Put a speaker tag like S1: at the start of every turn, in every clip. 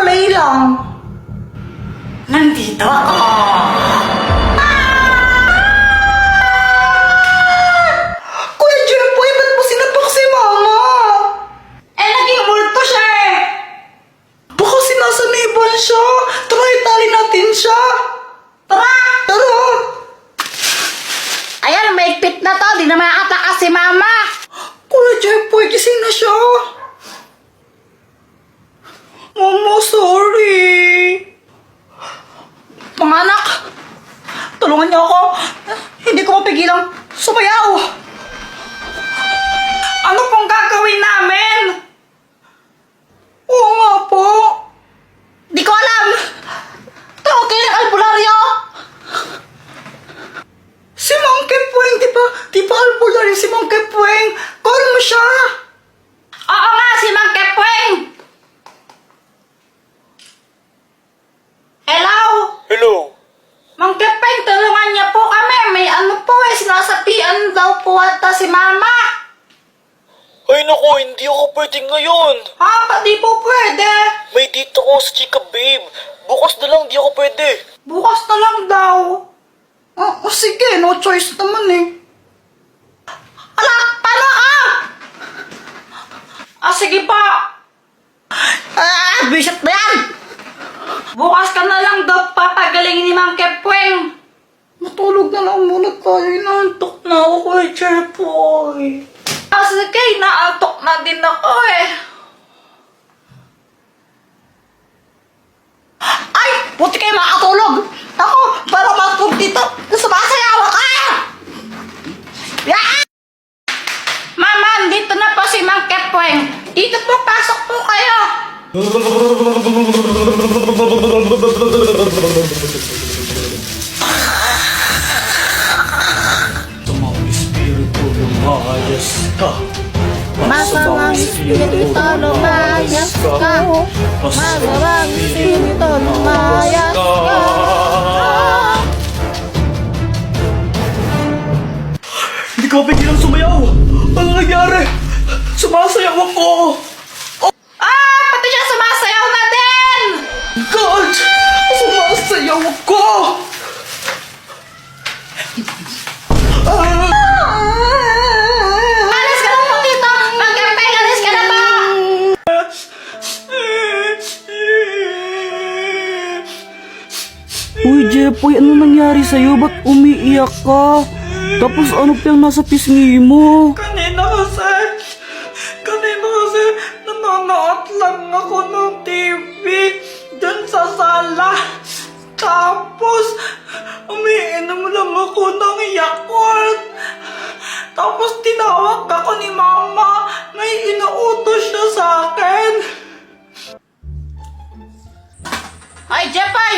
S1: sandali lang. Nandito ako. Kuya Jempoy, ba't mo sinapak si Mama? Naging multo siya eh. Baka sinasaniban siya. Tara, itali natin siya. Tara! Tara!
S2: Ayan, maigpit na to. Di na makatakas si Mama.
S1: Kuya Jempoy, gising na siya. Mama, sorry. Mga anak, tulungan niyo ako. Hindi ko mapigilang sumayaw. Ano pong gagawin namin? Oo nga po.
S2: Di ko alam. Tawagin ang albularyo.
S1: Si Monkey Puwing, di ba albularyo si Monkey Puwing? Call mo siya.
S2: Oo nga, si Mang Kepweng. Hello?
S3: Hello?
S2: Mang Kepweng, tulungan niya po kami. May ano po eh, sinasapian daw po ata si Mama.
S3: Ay naku, hindi ako pwede ngayon.
S2: Ha? Di po pwede.
S3: May dito ko sa chika babe. Bukas na lang, di ako pwede.
S1: Bukas na lang daw. Sige, no choice naman eh.
S2: Ala, paano ka? Sige pa.
S1: Bishop na yan!
S2: Bukas ka na lang daw papagalingin ni Mang Kepweng.
S1: Matulog na lang muna tayo. Inaantok na ako kay Jempoy.
S2: Sige, naantok na din ako eh.
S1: Ay! Buti kayo makatulog! Ako, para matulog dito, sumasayaw ka! Yeah!
S2: Mama, dito na po si Mang Kepweng. Dito po, pasok po kayo.
S3: Tumang espiritu lumayas ka.
S2: Masamang espiritu lumayas ka. Masamang espiritu lumayas ka.
S1: Hindi ko mapigilang sumayaw! Ano nangyari? Sumasayaw ako!
S2: Pati siya sumasayaw na din!
S1: God! Sumasayaw ako!
S2: Alis ka na po dito! Mang Kepweng, alis ka na ba?
S4: Uy, Jempoy, ano nangyari sa'yo? Ba't umiiyak ka? Tapos ano pa yung nasa pisngi mo?
S1: Kanina kasi nanonood lang ako ng TV dyan sa sala. Tapos, umiinom lang ako ng Yakult. Tapos tinawag ako ni Mama. May inuutos siya sa akin.
S2: Ay, Jempoy!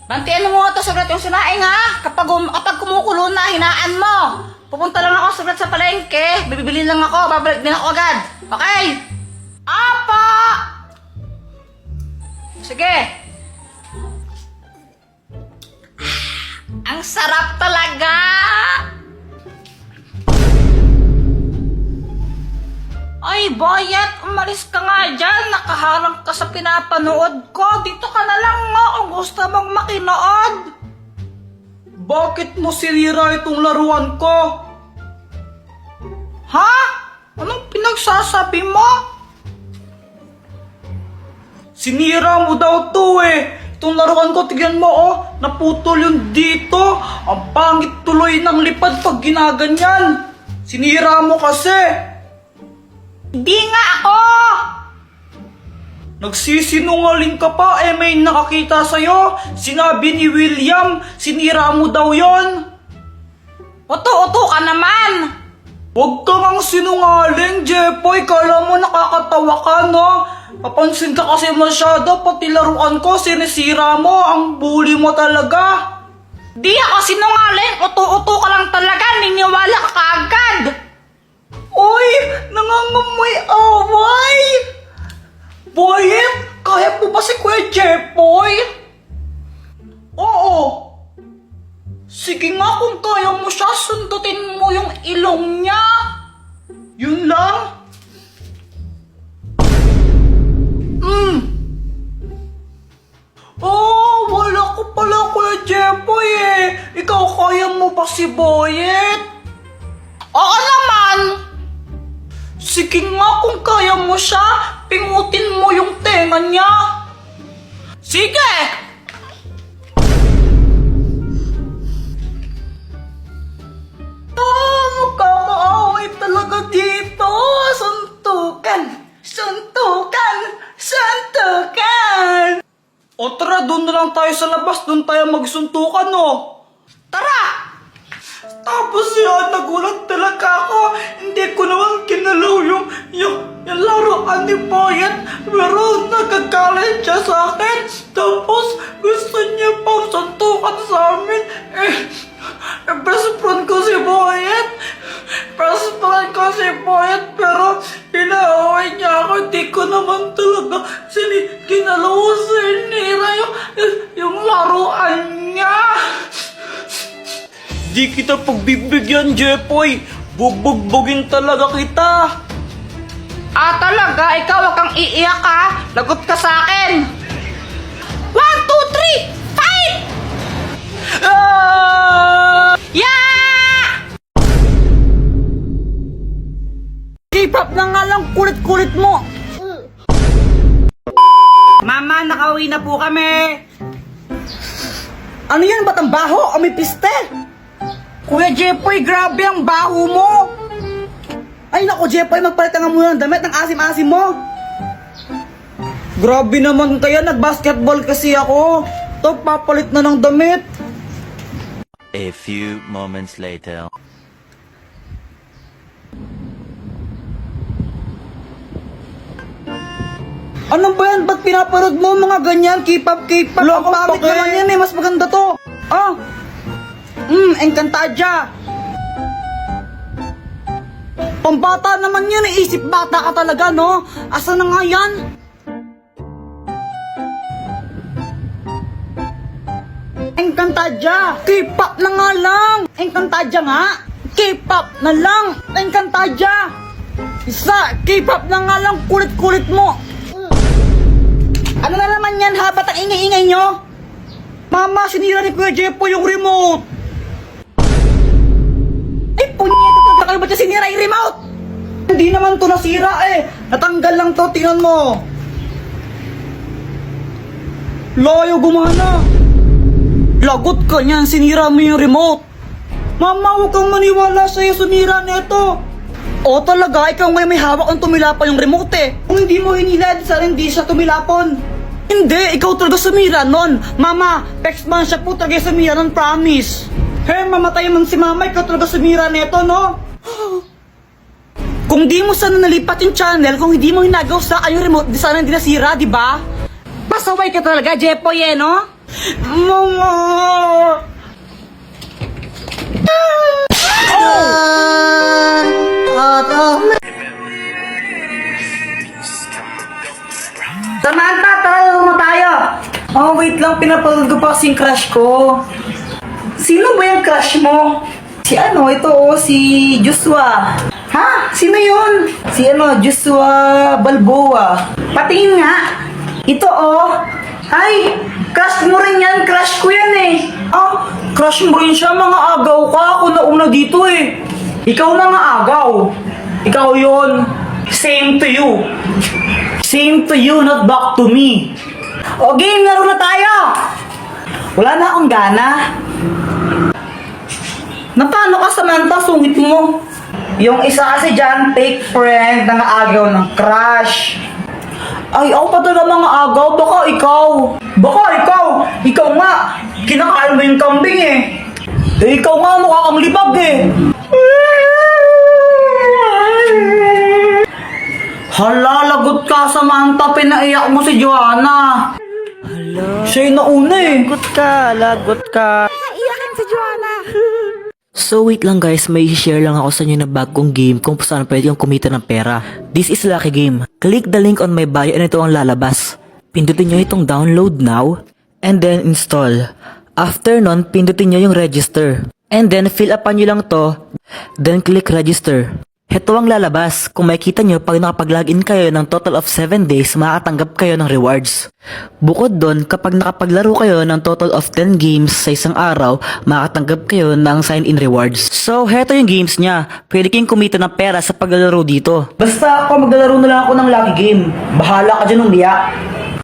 S2: Bantian mo ito sugat yung sinaing ha. Kapag kumukulo na, hinaan mo. Pupunta lang ako sugat sa palengke. Bibili lang ako, babalik din ako agad. Okay? Apa! Sige. Ang sarap talaga! Ay, Boyet, umalis ka nga dyan. Nakaharang ka sa pinapanood ko. Dito ka na lang nga kung gusto mong makinood.
S1: Bakit mo sinira itong laruan ko?
S2: Ha? Anong pinagsasabi mo?
S1: Sinira mo daw to eh. Itong laruan ko, tignan mo oh. Naputol yung dito. Ang pangit tuloy ng lipad pag ginaganyan. Sinira mo kasi.
S2: Hindi nga ako!
S1: Nagsisinungaling ka pa eh may nakakita sa'yo. Sinabi ni William, sinira mo daw yon.
S2: Uto-uto ka naman!
S1: Huwag ka ngang sinungaling, Jempoy. Kala mo nakakatawa ka, no? Papansin ka kasi masyado, pati laruan ko, sinisira mo. Ang bully mo talaga.
S2: Di ako sinungaling! Uto-uto ka lang talaga! Niniwala ka kaagad!
S1: Uy! Nangangamoy away! Boyet! Kaya po ba si Kuya Jempoy? Oo! Sige nga kung kaya mo siya, sundutin mo yung ilong niya. Yun lang? Sige nga kung kaya mo siya, pingutin mo yung tenga niya. Sige! Magkakaaway talaga dito. Suntukan! Suntukan! Suntukan! O tara, doon na lang tayo sa labas. Doon tayo magsuntukan, no? Tara! Tapos yun, nagulat talaga ako. Hindi ko naman kinalaw yung laruan ni Boyet. Pero nagagalit siya sa akin. Tapos gusto niya pang suntukan sa amin. Best friend ko si Boyet. Best friend ko si Boyet. Pero pinaaway niya ako. Hindi ko naman talaga kinalaw sinira yung laruan niya. Di kita pagbibigyan, Jepoy. Bubugbugin talaga kita.
S2: Talaga? Ikaw wag kang iiyak ha? Lagot ka sa akin! 1, 2, 3, fight! Yeah!
S4: K-pop na nga lang, kulit-kulit mo! Mama, nakauwi na po kami! Ano yan? Ba't ang baho? O may piste? Kuya Jepoy, grabe ang baho mo! Ay naku Jepoy, magpalit ka nga muna ng damit ng asim-asim mo! Grabe naman kaya, nag-basketball kasi ako! To, papalit na ng damit!
S5: A few moments later.
S4: Ano ba yan? Ba't pinapanood mo mga ganyan? K-pop, K-pop! Ang pangit naman yan eh, mas maganda to! Encantadia! Pambata naman yan eh, isip bata ka talaga, no? Asa na nga yan? Encantadia! K-pop na nga lang! Encantadia nga! K-pop na lang! Encantadia! Isa, K-pop na nga lang, kulit-kulit mo! Ano na naman yan ha? Ba't ang ingay-ingay nyo? Mama, sinira ni Kuya Jepo yung remote! Ay, punyeta talaga kayo, ba't siya sinira yung remote? Hindi naman to nasira eh! Natanggal lang to, tingnan mo! Layo gumana! Lagot ka niyan, sinira mo yung remote! Mama, huwag kang maniwala sa'yo, sinira nito! O talaga, ikaw ngayon may hawak ang tumilapon yung remote eh! Kung hindi mo hinila, sana hindi siya tumilapon! Hindi, ikaw talaga sumira nun! Mama, text man siya po talaga sumira nun, promise! Hey, mamatay man si mama, ikaw talaga sumira nito, no? Kung di mo sana nalipat yung channel, kung hindi mo hinagaw sa yung remote, di sana hindi nasira, di ba? Pasaway ka talaga, Jepoy eh, no? Mama!
S1: Samantha, tara mo tayo. Oh, wait lang, pinapanood ko pa kasing crush ko. Sino ba yung crush mo? Si ano, ito si Joshua. Ha? Sino yun? Si Joshua Balboa. Patingin nga. Ito Ay, crush mo rin yan, crush ko yan eh. Crush mo rin siya, mga agaw ka. Ako na una dito eh. Ikaw mga agaw. Ikaw yun. Same to you. Same to you, not back to me. O game, laro na tayo. Wala na akong gana. Napano ka, Samantha, sungit mo? Yung isa kasi dyan, fake friend, nangaagaw ng crush. Ay, ako pa talaga mga agaw, baka ikaw. Baka ikaw. Ikaw nga, kinakain mo yung kambing eh. Ikaw nga, mukha kang libag eh. Hala, lagot ka, Samantha, pinaiyak mo si Joanna. Hala. Siya yung nauna eh.
S4: Lagot ka.
S2: Iyakin si Joanna!
S6: So wait lang guys, may share lang ako sa inyo na bagong game kung saan pwede kang kumita ng pera. This is Lucky Game. Click the link on my bio and ito ang lalabas. Pindutin nyo itong download now and then install. After nun, pindutin nyo yung register. And then fill upan nyo lang to, then click register. Heto ang lalabas. Kung makikita nyo, pag nakapag-login kayo ng total of 7 days, makakatanggap kayo ng rewards. Bukod doon, kapag nakapaglaro kayo ng total of 10 games sa isang araw, makakatanggap kayo ng sign-in rewards. So, heto yung games niya. Pwede kayong kumita ng pera sa paglalaro dito.
S4: Basta ako maglalaro na lang ako ng lucky game. Bahala ka dyan umiyak.